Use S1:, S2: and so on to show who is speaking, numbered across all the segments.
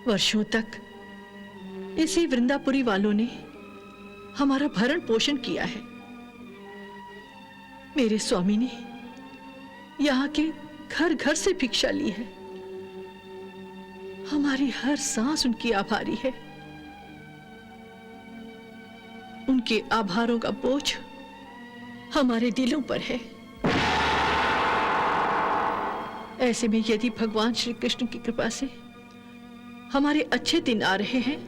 S1: वर्षों तक इसी वृंदापुरी वालों ने हमारा भरण पोषण किया है। मेरे स्वामी ने यहाँ के घर घर से भिक्षा ली है। हमारी हर सांस उनकी आभारी है। उनके आभारों का बोझ हमारे दिलों पर है। ऐसे में यदि भगवान श्री कृष्ण की कृपा से हमारे अच्छे दिन आ रहे हैं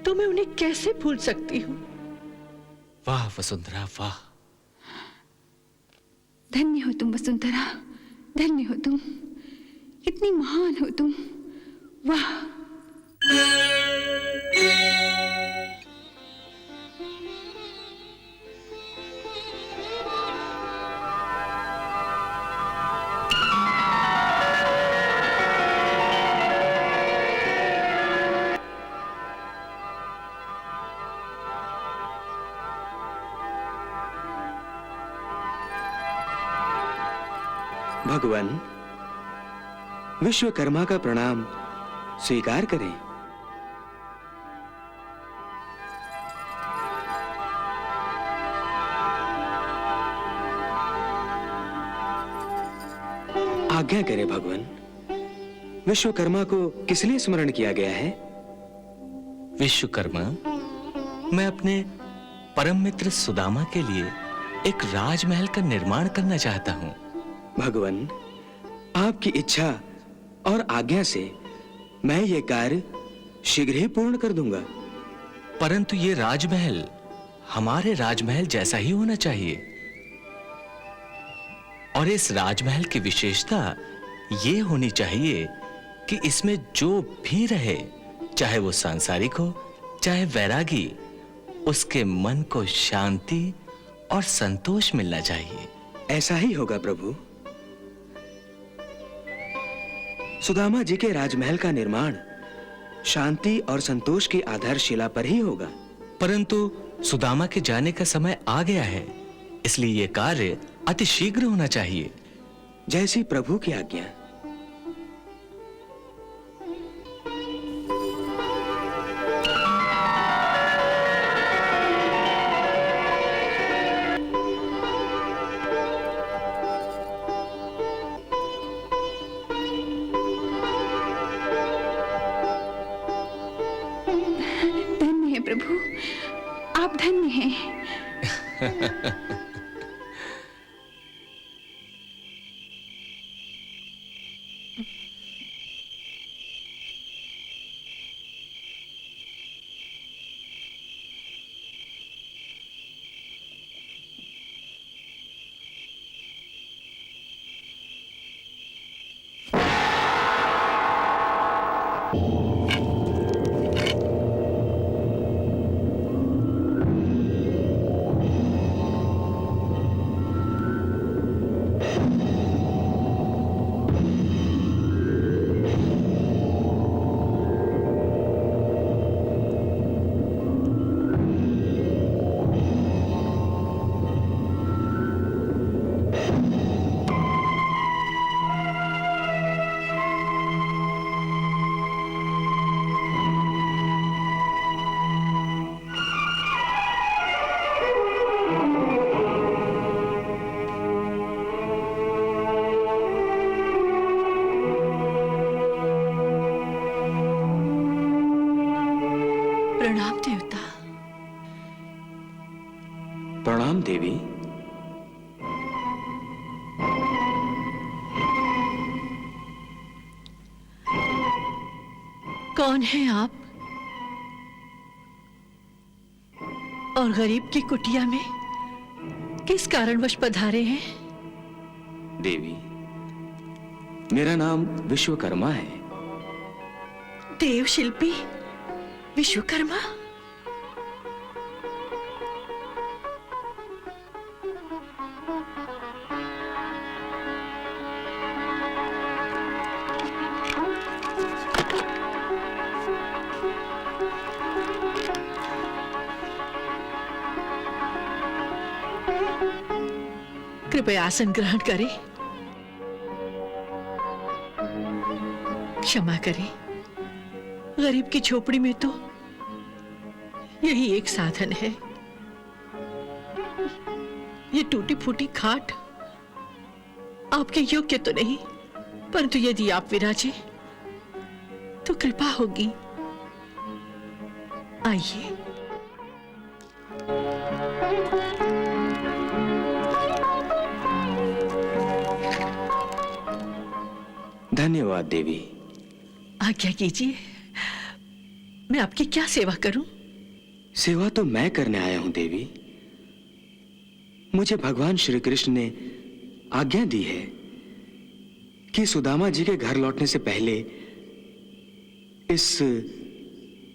S1: तो मैं उन्हें कैसे भूल सकती हूँ।
S2: वाह वसुंधरा वाह।
S3: धन्य हो तुम वसुंधरा, धन्य हो तुम, कितनी महान हो तुम। वाह।
S4: भगवान, विश्वकर्मा का प्रणाम स्वीकार करें। आज्ञा करें भगवान, विश्वकर्मा को किस लिए स्मरण किया गया है?
S2: विश्वकर्मा, मैं अपने परम मित्र सुदामा के लिए एक राजमहल का निर्माण करना चाहता हूं।
S4: भगवान, आपकी इच्छा और आज्ञा से मैं ये कार्य शीघ्र ही पूर्ण कर दूंगा।
S2: परंतु ये राजमहल हमारे राजमहल जैसा ही होना चाहिए। और इस राजमहल की विशेषता ये होनी चाहिए कि इसमें जो भी रहे, चाहे वो सांसारिक हो चाहे वैरागी, उसके मन को शांति और संतोष मिलना चाहिए।
S4: ऐसा ही होगा प्रभु। सुदामा जी के राजमहल का निर्माण शांति और संतोष की आधारशिला पर ही होगा।
S2: परंतु सुदामा के जाने का समय आ गया है, इसलिए यह कार्य अति शीघ्र होना चाहिए।
S4: जैसी प्रभु की आज्ञा।
S3: प्रभु, आप धन्य हैं।
S1: प्रणाम देवता।
S4: प्रणाम देवी।
S1: कौन हैं आप? और गरीब की कुटिया में किस कारणवश पधारे हैं?
S4: देवी, मेरा नाम विश्वकर्मा है।
S1: देव शिल्पी विश्वकर्मा? कृपया आसन ग्रहण करें। क्षमा करें, गरीब की झोपड़ी में तो यही एक साधन है। ये टूटी फूटी खाट आपके योग्य तो नहीं, परंतु यदि आप विराजे तो कृपा होगी। आइए।
S4: धन्यवाद देवी।
S1: आज्ञा कीजिए, मैं आपकी क्या सेवा करूं?
S4: सेवा तो मैं करने आया हूं देवी। मुझे भगवान श्री कृष्ण ने आज्ञा दी है कि सुदामा जी के घर लौटने से पहले इस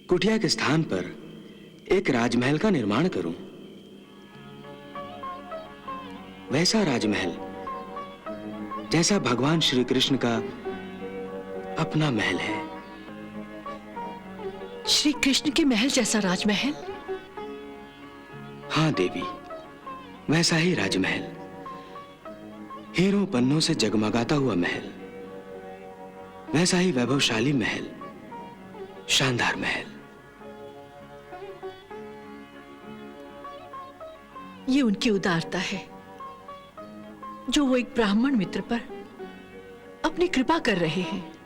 S4: कुटिया के स्थान पर एक राजमहल का निर्माण करूं। वैसा राजमहल जैसा भगवान श्री कृष्ण का अपना महल है।
S1: श्री कृष्ण के महल जैसा राजमहल?
S4: हाँ देवी, वैसा ही राजमहल, हीरों पन्नों से जगमगाता हुआ महल, वैसा ही वैभवशाली महल, शानदार महल।
S1: ये उनकी उदारता है जो वो एक ब्राह्मण मित्र पर अपनी कृपा कर रहे हैं।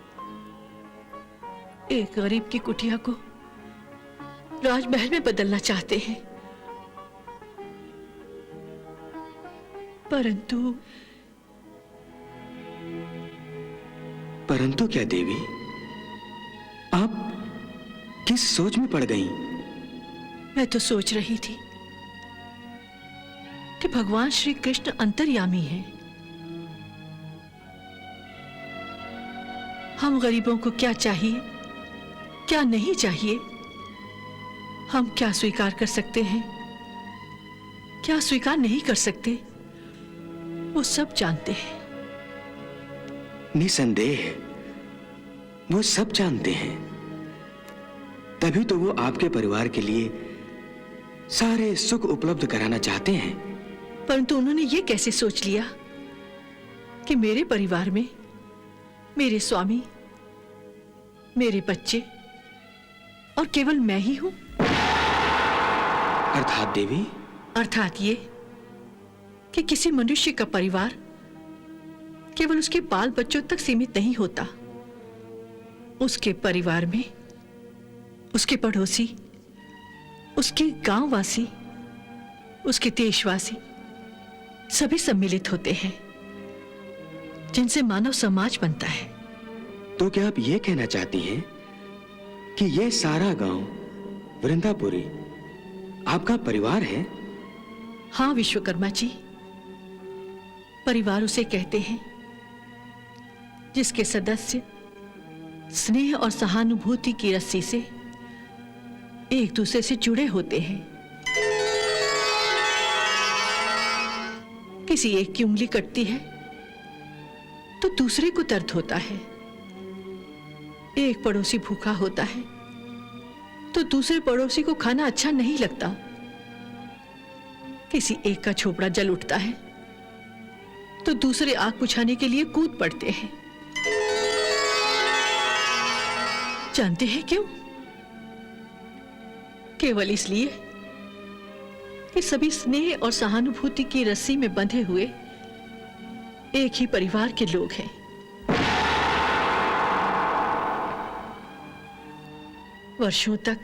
S1: एक गरीब की कुटिया को राजमहल में बदलना चाहते हैं,
S4: परंतु क्या देवी, आप किस सोच में पड़ गईं?
S1: मैं तो सोच रही थी कि भगवान श्री कृष्ण अंतर्यामी हैं। हम गरीबों को क्या चाहिए, क्या नहीं चाहिए, हम क्या स्वीकार कर सकते हैं, क्या स्वीकार नहीं कर सकते, वो सब जानते हैं।
S4: निसंदेह वो सब जानते हैं, तभी तो वो आपके परिवार के लिए सारे सुख उपलब्ध कराना चाहते हैं।
S1: परंतु उन्होंने ये कैसे सोच लिया कि मेरे परिवार में मेरे स्वामी, मेरे बच्चे और केवल मैं ही हूं?
S4: अर्थात देवी?
S1: अर्थात ये कि किसी मनुष्य का परिवार केवल उसके बाल बच्चों तक सीमित नहीं होता। उसके परिवार में उसके पड़ोसी, उसके गांववासी, उसके देशवासी सभी सम्मिलित होते हैं, जिनसे मानव समाज बनता है।
S4: तो क्या आप ये कहना चाहती हैं कि ये सारा गांव वृंदापुरी आपका परिवार है?
S1: हाँ विश्वकर्मा जी, परिवार उसे कहते हैं जिसके सदस्य स्नेह और सहानुभूति की रस्सी से एक दूसरे से जुड़े होते हैं। किसी एक की उंगली कटती है तो दूसरे को दर्द होता है। एक पड़ोसी भूखा होता है तो दूसरे पड़ोसी को खाना अच्छा नहीं लगता। किसी एक का झोपड़ा जल उठता है तो दूसरे आग बुझाने के लिए कूद पड़ते हैं। जानते हैं क्यों? केवल इसलिए कि सभी स्नेह और सहानुभूति की रस्सी में बंधे हुए एक ही परिवार के लोग हैं। वर्षों तक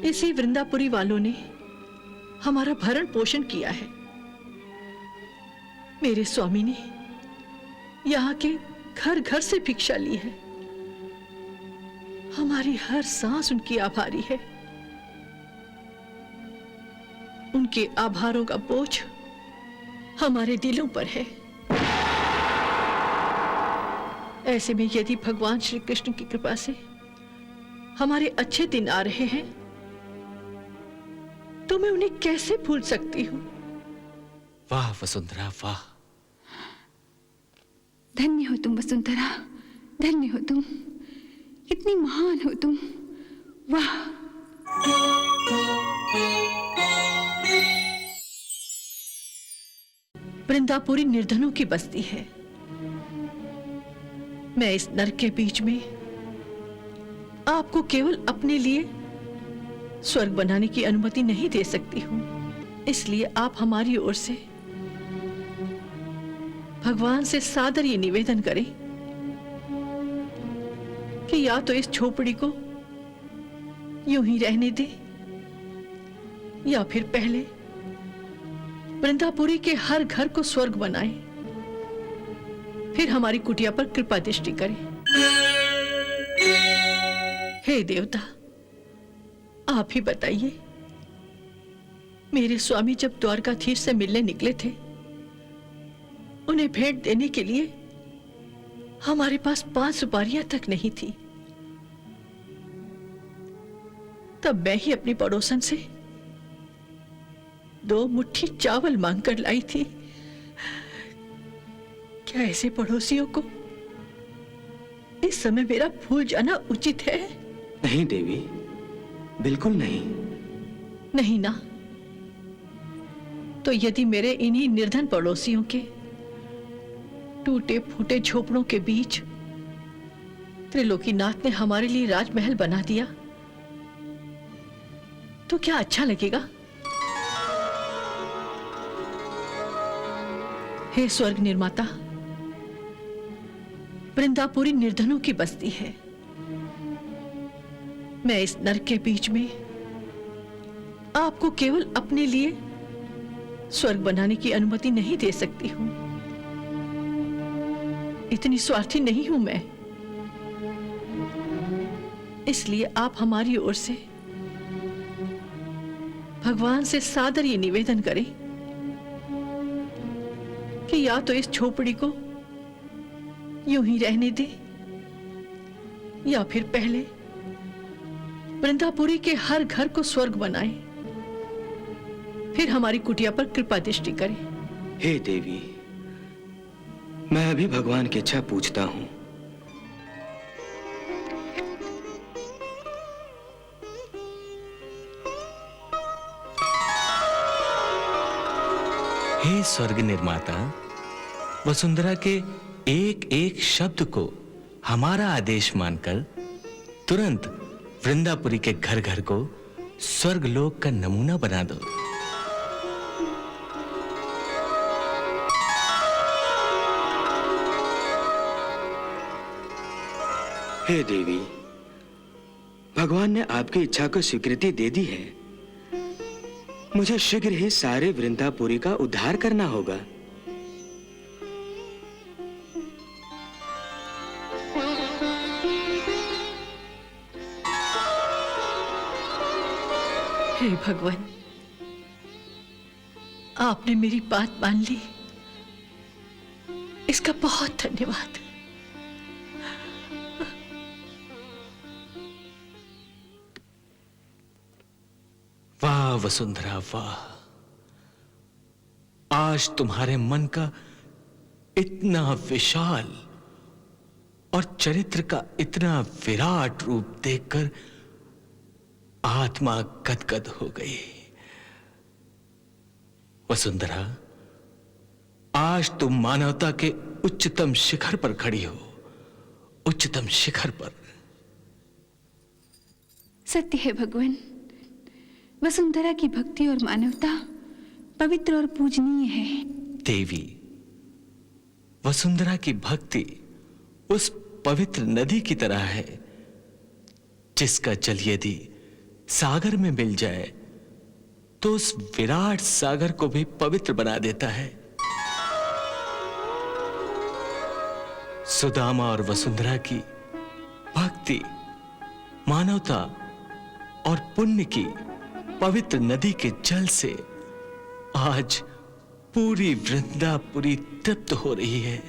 S1: इसी वृंदापुरी वालों ने हमारा भरण पोषण किया है। मेरे स्वामी ने यहाँ के घर घर से भिक्षा ली है। हमारी हर सांस उनकी आभारी है। उनके आभारों का बोझ हमारे दिलों पर है। ऐसे में यदि भगवान श्री कृष्ण की कृपा से हमारे अच्छे दिन आ रहे हैं तो मैं उन्हें कैसे भूल सकती हूं?
S2: वाह वसुंधरा वाह।
S3: धन्य हो तुम वसुंधरा, धन्य हो तुम, कितनी महान हो तुम। वाह।
S1: वृंदापुरी निर्धनों की बस्ती है। मैं इस नरक के बीच में आपको केवल अपने लिए स्वर्ग बनाने की अनुमति नहीं दे सकती हूं। इसलिए आप हमारी ओर से भगवान से सादर ये निवेदन करें कि या तो इस झोपड़ी को यूं ही रहने दे, या फिर पहले वृंदापुरी के हर घर को स्वर्ग बनाए, फिर हमारी कुटिया पर कृपा दृष्टि करे। हे देवता, आप ही बताइए, मेरे स्वामी जब द्वारकाधीश से मिलने निकले थे, उन्हें भेंट देने के लिए हमारे पास 5 सुपारियां तक नहीं थी। तब मैं ही अपनी पड़ोसन से 2 मुट्ठी चावल मांगकर लाई थी। क्या ऐसे पड़ोसियों को इस समय मेरा भूल जाना उचित है?
S4: नहीं देवी, बिल्कुल नहीं।
S1: नहीं ना? तो यदि मेरे इन्हीं निर्धन पड़ोसियों के टूटे फूटे झोपड़ों के बीच त्रिलोकीनाथ ने हमारे लिए राजमहल बना दिया, तो क्या अच्छा लगेगा? हे स्वर्ग निर्माता, वृंदापुरी निर्धनों की बस्ती है। मैं इस नरक के बीच में आपको केवल अपने लिए स्वर्ग बनाने की अनुमति नहीं दे सकती हूं। इतनी स्वार्थी नहीं हूं मैं। इसलिए आप हमारी ओर से भगवान से सादर ये निवेदन करें कि या तो इस झोपड़ी को यूं ही रहने दे, या फिर पहले वृंदापुरी के हर घर को स्वर्ग बनाए, फिर हमारी कुटिया पर कृपा दृष्टि करे।
S4: हे देवी, मैं अभी भगवान की इच्छा पूछता हूं।
S2: हे स्वर्ग निर्माता, वसुंधरा के एक एक शब्द को हमारा आदेश मानकर तुरंत वृंदापुरी के घर घर को स्वर्गलोक का नमूना बना दो।
S4: हे देवी, भगवान ने आपकी इच्छा को स्वीकृति दे दी है। मुझे शीघ्र ही सारे वृंदापुरी का उद्धार करना होगा।
S1: हे भगवान, आपने मेरी बात मान ली, इसका बहुत धन्यवाद।
S2: वाह वसुंधरा वाह, आज तुम्हारे मन का इतना विशाल और चरित्र का इतना विराट रूप देखकर आत्मा गदगद हो गई। वसुंधरा, आज तुम मानवता के उच्चतम शिखर पर खड़ी हो, उच्चतम शिखर पर।
S3: सत्य है भगवान, वसुंधरा की भक्ति और मानवता पवित्र और पूजनीय है।
S2: देवी, वसुंधरा की भक्ति उस पवित्र नदी की तरह है जिसका जल यदि सागर में मिल जाए तो उस विराट सागर को भी पवित्र बना देता है। सुदामा और वसुंधरा की भक्ति, मानवता और पुण्य की पवित्र नदी के जल से आज पूरी वृंदापुरी तृप्त हो रही है।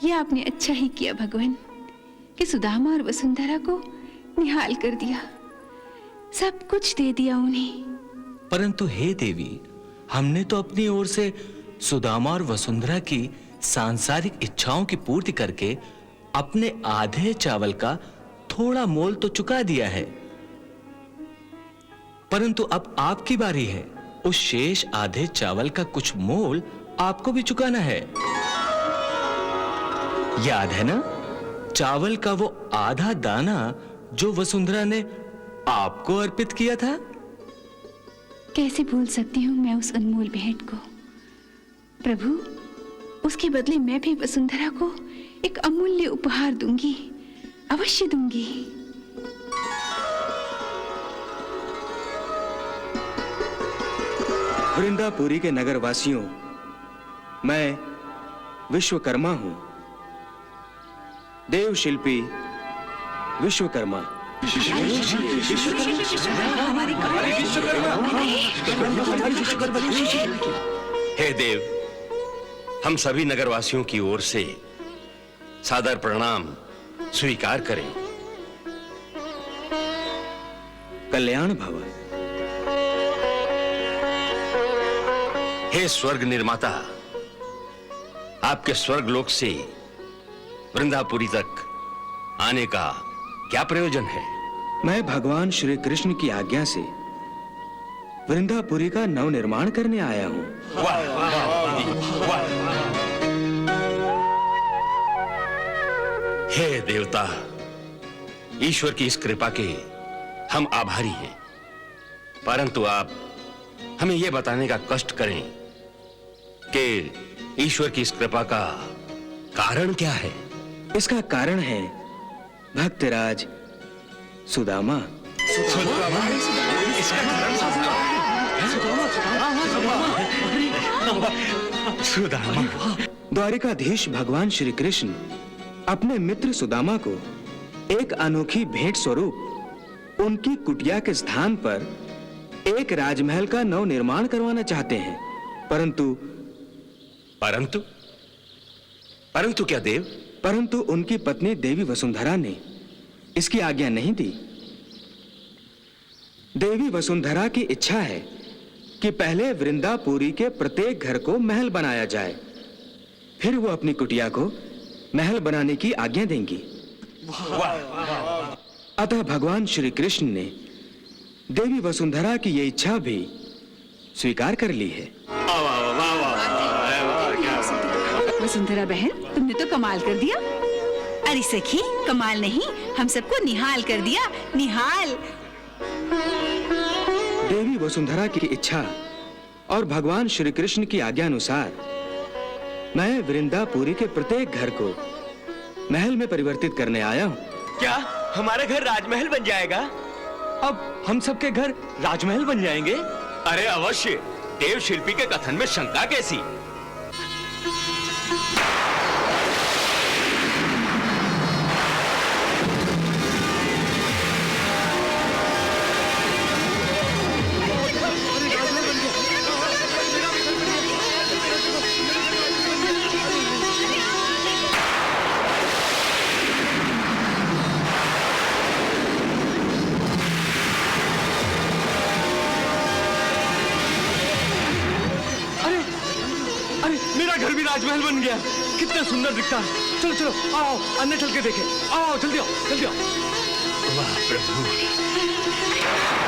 S3: यह आपने अच्छा ही किया भगवान कि सुदामा और वसुंधरा को निहाल कर दिया, सब कुछ दे दिया उन्हें।
S2: परंतु हे देवी, हमने तो अपनी ओर से सुदामा और वसुंधरा की सांसारिक इच्छाओं की पूर्ति करके अपने आधे चावल का थोड़ा मोल तो चुका दिया है, परंतु अब आपकी बारी है। उस शेष आधे चावल का कुछ मोल आपको भी चुकाना है, याद है ना? चावल का वो आधा दाना जो वसुंधरा ने आपको अर्पित किया था?
S3: कैसे भूल सकती हूँ मैं उस अनमोल भेंट को। प्रभु, उसके बदले मैं भी वसुंधरा को एक अमूल्य उपहार दूंगी, अवश्य दूंगी।
S4: वृंदापुरी के नगरवासियों, मैं विश्वकर्मा हूं, देव शिल्पी विश्वकर्मा।
S5: हे देव, हम सभी नगरवासियों की ओर से सादर प्रणाम स्वीकार करें।
S4: कल्याण भव।
S5: हे स्वर्ग निर्माता, आपके स्वर्गलोक से वृंदापुरी तक आने का क्या प्रयोजन है?
S4: मैं भगवान श्री कृष्ण की आज्ञा से वृंदापुरी का नवनिर्माण करने आया हूं।
S5: वाह, वाह, वाह। हे देवता, ईश्वर की इस कृपा के हम आभारी हैं, परंतु आप हमें यह बताने का कष्ट करें कि ईश्वर की इस कृपा का कारण क्या है?
S4: इसका कारण है भक्तराज सुदामा।
S2: सुदामा।
S4: द्वारिकाधीश भगवान श्री कृष्ण अपने मित्र सुदामा को एक अनोखी भेंट स्वरूप उनकी कुटिया के स्थान पर एक राजमहल का नव निर्माण करवाना चाहते हैं, परंतु
S5: परंतु क्या देव?
S4: परंतु उनकी पत्नी देवी वसुंधरा ने इसकी आज्ञा नहीं दी। देवी वसुंधरा की इच्छा है कि पहले वृंदापुरी के प्रत्येक घर को महल बनाया जाए, फिर वो अपनी कुटिया को महल बनाने की आज्ञा देंगी। अतः भगवान श्री कृष्ण ने देवी वसुंधरा की ये इच्छा भी स्वीकार कर ली है।
S3: वसुंधरा बहन, तुमने तो कमाल कर दिया।
S6: अरे सखी, कमाल नहीं, हम सबको निहाल कर दिया, निहाल।
S4: देवी वसुंधरा की इच्छा और भगवान श्री कृष्ण की आज्ञा अनुसार मैं वृंदापुरी के प्रत्येक घर को महल में परिवर्तित करने आया हूँ।
S7: क्या हमारा घर राजमहल बन जाएगा?
S4: अब हम सबके घर राजमहल बन जाएंगे?
S5: अरे अवश्य। देव शिल्पी के कथन में शंका कैसी?
S7: मेरा घर भी राजमहल बन गया। कितना सुंदर दिखता है। चलो चलो, आओ अंदर चल के देखें। आओ जल्दी आओ, जल्दी आओ।
S5: वाह प्रभु।